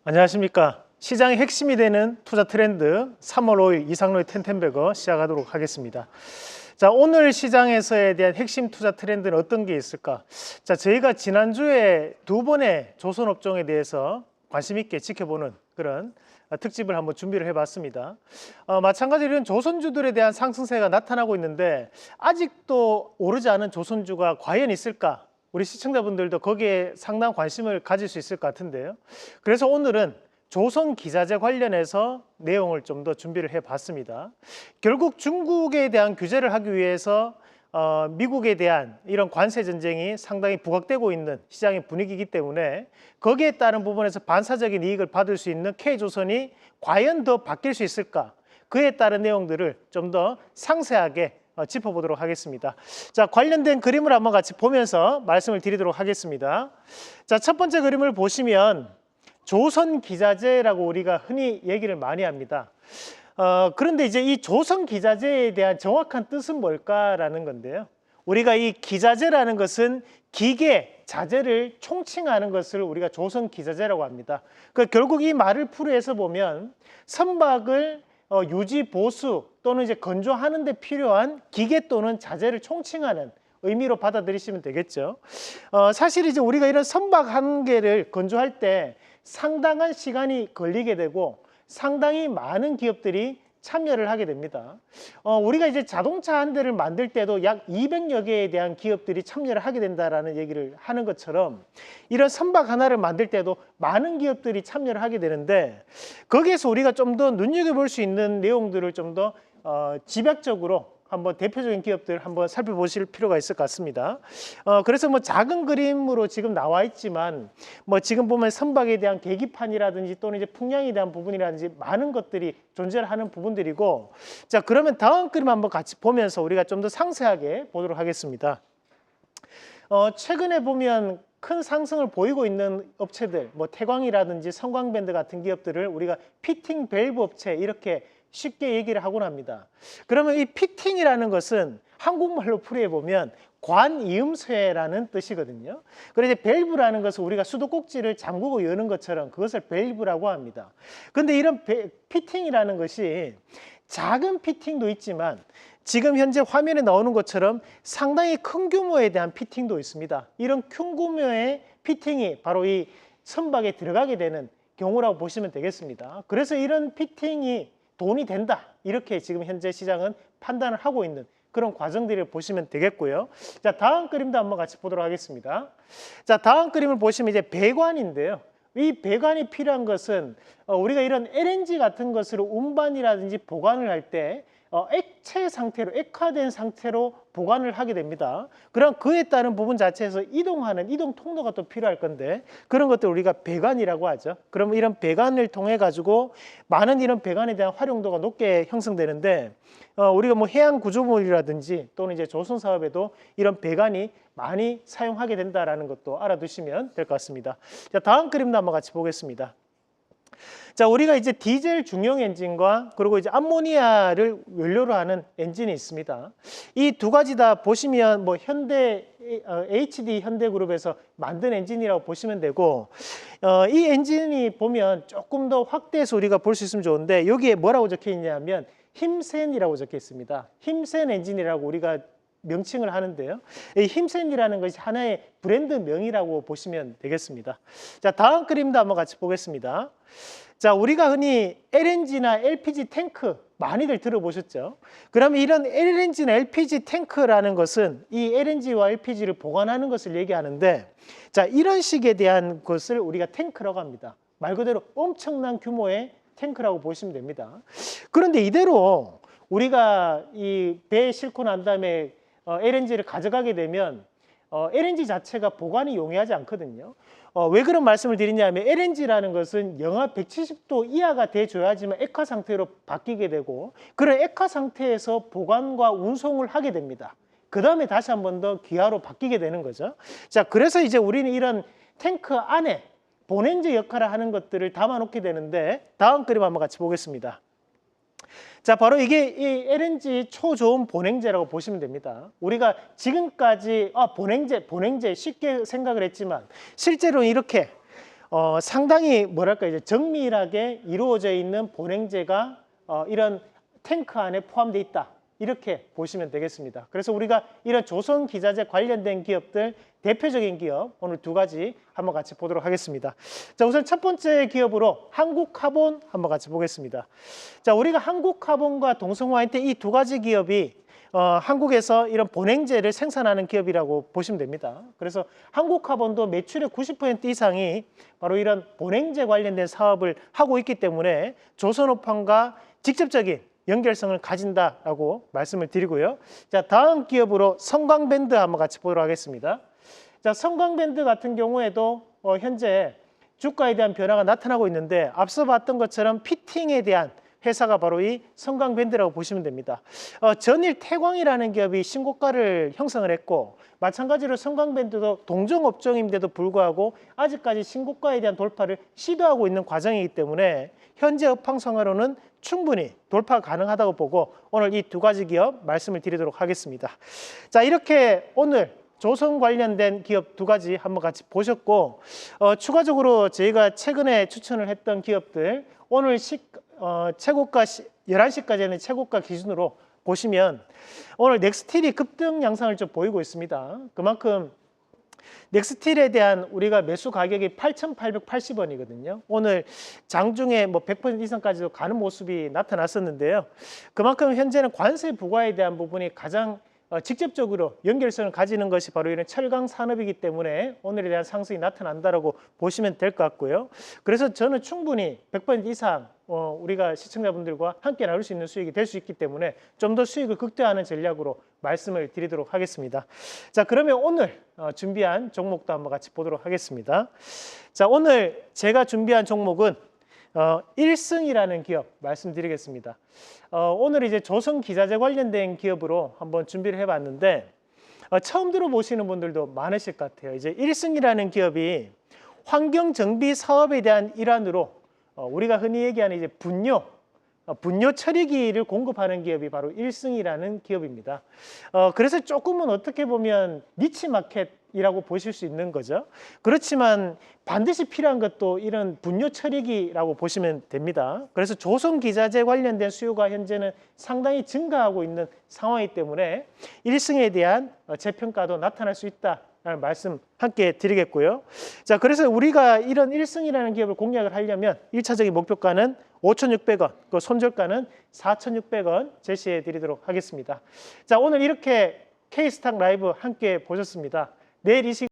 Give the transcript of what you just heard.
안녕하십니까. 시장의 핵심이 되는 투자 트렌드 3월 5일 이상로의 텐텐베거 시작하도록 하겠습니다. 자, 오늘 시장에서에 대한 핵심 투자 트렌드는 어떤 게 있을까? 자, 저희가 지난주에 두 번의 조선업종에 대해서 관심 있게 지켜보는 그런 특집을 한번 준비를 해봤습니다. 마찬가지로 이런 조선주들에 대한 상승세가 나타나고 있는데 아직도 오르지 않은 조선주가 과연 있을까? 우리 시청자분들도 거기에 상당한 관심을 가질 수 있을 것 같은데요. 그래서 오늘은 조선기자재 관련해서 내용을 좀 더 준비를 해봤습니다. 결국 중국에 대한 규제를 하기 위해서 미국에 대한 이런 관세 전쟁이 상당히 부각되고 있는 시장의 분위기이기 때문에 거기에 따른 부분에서 반사적인 이익을 받을 수 있는 K조선이 과연 더 바뀔 수 있을까? 그에 따른 내용들을 좀 더 상세하게 짚어보도록 하겠습니다. 자, 관련된 그림을 한번 같이 보면서 말씀을 드리도록 하겠습니다. 자, 첫 번째 그림을 보시면 조선기자재라고 우리가 흔히 얘기를 많이 합니다. 그런데 이제 이 조선기자재에 대한 정확한 뜻은 뭘까라는 건데요. 우리가 이 기자재라는 것은 기계, 자재를 총칭하는 것을 우리가 조선기자재라고 합니다. 결국 이 말을 풀이해서 보면 선박을 유지, 보수 또는 이제 건조하는 데 필요한 기계 또는 자재를 총칭하는 의미로 받아들이시면 되겠죠. 사실 이제 우리가 이런 선박 한 개를 건조할 때 상당한 시간이 걸리게 되고 상당히 많은 기업들이 참여를 하게 됩니다. 우리가 이제 자동차 한 대를 만들 때도 약 200여 개에 대한 기업들이 참여를 하게 된다라는 얘기를 하는 것처럼 이런 선박 하나를 만들 때도 많은 기업들이 참여를 하게 되는데 거기에서 우리가 좀 더 눈여겨볼 수 있는 내용들을 좀 더 집약적으로 한번 대표적인 기업들 한번 살펴보실 필요가 있을 것 같습니다. 그래서 뭐 작은 그림으로 지금 나와 있지만 뭐 지금 보면 선박에 대한 계기판이라든지 또는 이제 풍량에 대한 부분이라든지 많은 것들이 존재를 하는 부분들이고, 자, 그러면 다음 그림 한번 같이 보면서 우리가 좀 더 상세하게 보도록 하겠습니다. 최근에 보면 큰 상승을 보이고 있는 업체들, 뭐 태광이라든지 성광밴드 같은 기업들을 우리가 피팅 밸브 업체 이렇게 쉽게 얘기를 하곤 합니다. 그러면 이 피팅이라는 것은 한국말로 풀이해 보면 관이음쇠라는 뜻이거든요. 그래서 밸브라는 것은 우리가 수도꼭지를 잠그고 여는 것처럼 그것을 밸브라고 합니다. 그런데 이런 피팅이라는 것이 작은 피팅도 있지만 지금 현재 화면에 나오는 것처럼 상당히 큰 규모에 대한 피팅도 있습니다. 이런 큰 규모의 피팅이 바로 이 선박에 들어가게 되는 경우라고 보시면 되겠습니다. 그래서 이런 피팅이 돈이 된다, 이렇게 지금 현재 시장은 판단을 하고 있는 그런 과정들을 보시면 되겠고요. 자, 다음 그림도 한번 같이 보도록 하겠습니다. 자, 다음 그림을 보시면 이제 배관인데요. 이 배관이 필요한 것은 우리가 이런 LNG 같은 것으로 운반이라든지 보관을 할 때 액체 상태로, 액화된 상태로 보관을 하게 됩니다. 그럼 그에 따른 부분 자체에서 이동하는 이동 통로가 또 필요할 건데 그런 것들 우리가 배관이라고 하죠. 그럼 이런 배관을 통해 가지고 많은 이런 배관에 대한 활용도가 높게 형성되는데 우리가 뭐 해양 구조물이라든지 또는 이제 조선 사업에도 이런 배관이 많이 사용하게 된다라는 것도 알아두시면 될 것 같습니다. 자, 다음 그림도 한번 같이 보겠습니다. 자, 우리가 이제 디젤 중형 엔진과 그리고 이제 암모니아를 원료로 하는 엔진이 있습니다. 이 두 가지 다 보시면 뭐 현대 HD 현대그룹에서 만든 엔진이라고 보시면 되고 이 엔진이 보면 조금 더 확대해서 우리가 볼 수 있으면 좋은데 여기에 뭐라고 적혀 있냐면 힘센이라고 적혀 있습니다. 힘센 엔진이라고 우리가 명칭을 하는데요. 이 힘센이라는 것이 하나의 브랜드 명이라고 보시면 되겠습니다. 자, 다음 그림도 한번 같이 보겠습니다. 자, 우리가 흔히 LNG나 LPG 탱크 많이들 들어보셨죠? 그러면 이런 LNG나 LPG 탱크라는 것은 이 LNG와 LPG를 보관하는 것을 얘기하는데 자, 이런 식에 대한 것을 우리가 탱크라고 합니다. 말 그대로 엄청난 규모의 탱크라고 보시면 됩니다. 그런데 이대로 우리가 이 배에 싣고 난 다음에 LNG를 가져가게 되면 LNG 자체가 보관이 용이하지 않거든요. 왜 그런 말씀을 드리냐면 LNG라는 것은 영하 170도 이하가 돼줘야지만 액화 상태로 바뀌게 되고 그런 액화 상태에서 보관과 운송을 하게 됩니다. 그 다음에 다시 한 번 더 기화로 바뀌게 되는 거죠. 자, 그래서 이제 우리는 이런 탱크 안에 보냉제 역할을 하는 것들을 담아 놓게 되는데 다음 그림 한번 같이 보겠습니다. 자, 바로 이게 이 LNG 초저온 보냉제라고 보시면 됩니다. 우리가 지금까지 보냉제 쉽게 생각을 했지만 실제로 이렇게 상당히 뭐랄까 이제 정밀하게 이루어져 있는 본행제가 이런 탱크 안에 포함되어 있다. 이렇게 보시면 되겠습니다. 그래서 우리가 이런 조선 기자재 관련된 기업들 대표적인 기업 오늘 두 가지 한번 같이 보도록 하겠습니다. 자, 우선 첫 번째 기업으로 한국카본 한번 같이 보겠습니다. 자, 우리가 한국카본과 동성화이텍 이 두 가지 기업이 한국에서 이런 본행제를 생산하는 기업이라고 보시면 됩니다. 그래서 한국카본도 매출의 90% 이상이 바로 이런 본행제 관련된 사업을 하고 있기 때문에 조선업황과 직접적인 연결성을 가진다라고 말씀을 드리고요. 자, 다음 기업으로 성광밴드 한번 같이 보도록 하겠습니다. 자, 성광밴드 같은 경우에도 현재 주가에 대한 변화가 나타나고 있는데 앞서 봤던 것처럼 피팅에 대한 회사가 바로 이 성광밴드라고 보시면 됩니다. 전일 태광이라는 기업이 신고가를 형성을 했고 마찬가지로 성광밴드도 동종업종인데도 불구하고 아직까지 신고가에 대한 돌파를 시도하고 있는 과정이기 때문에 현재 업황상으로는 충분히 돌파 가능하다고 보고 오늘 이 두 가지 기업 말씀을 드리도록 하겠습니다. 자, 이렇게 오늘 조선 관련된 기업 두 가지 한번 같이 보셨고 추가적으로 저희가 최근에 추천을 했던 기업들 오늘 최고가 11시까지는 최고가 기준으로 보시면 오늘 넥스틸이 급등 양상을 좀 보이고 있습니다. 그만큼 넥스틸에 대한 우리가 매수 가격이 8,880원이거든요. 오늘 장중에 뭐 100% 이상까지도 가는 모습이 나타났었는데요. 그만큼 현재는 관세 부과에 대한 부분이 가장 직접적으로 연결성을 가지는 것이 바로 이런 철강 산업이기 때문에 오늘에 대한 상승이 나타난다라고 보시면 될 것 같고요. 그래서 저는 충분히 100% 이상 우리가 시청자분들과 함께 나눌 수 있는 수익이 될 수 있기 때문에 좀 더 수익을 극대화하는 전략으로 말씀을 드리도록 하겠습니다. 자, 그러면 오늘 준비한 종목도 한번 같이 보도록 하겠습니다. 자, 오늘 제가 준비한 종목은 1승이라는 기업 말씀드리겠습니다. 오늘 이제 조선 기자재 관련된 기업으로 한번 준비를 해봤는데 처음 들어보시는 분들도 많으실 것 같아요. 이제 1승이라는 기업이 환경 정비 사업에 대한 일환으로 우리가 흔히 얘기하는 이제 분뇨 처리기를 공급하는 기업이 바로 1승이라는 기업입니다. 그래서 조금은 어떻게 보면 니치 마켓이라고 보실 수 있는 거죠. 그렇지만 반드시 필요한 것도 이런 분뇨 처리기라고 보시면 됩니다. 그래서 조선 기자재 관련된 수요가 현재는 상당히 증가하고 있는 상황이기 때문에 1승에 대한 재평가도 나타날 수 있다. 라는 말씀 함께 드리겠고요. 자, 그래서 우리가 이런 1승이라는 기업을 공략을 하려면 1차적인 목표가는 5,600원, 그 손절가는 4,600원 제시해 드리도록 하겠습니다. 자, 오늘 이렇게 K스탁 라이브 함께 보셨습니다. 내일 이 시간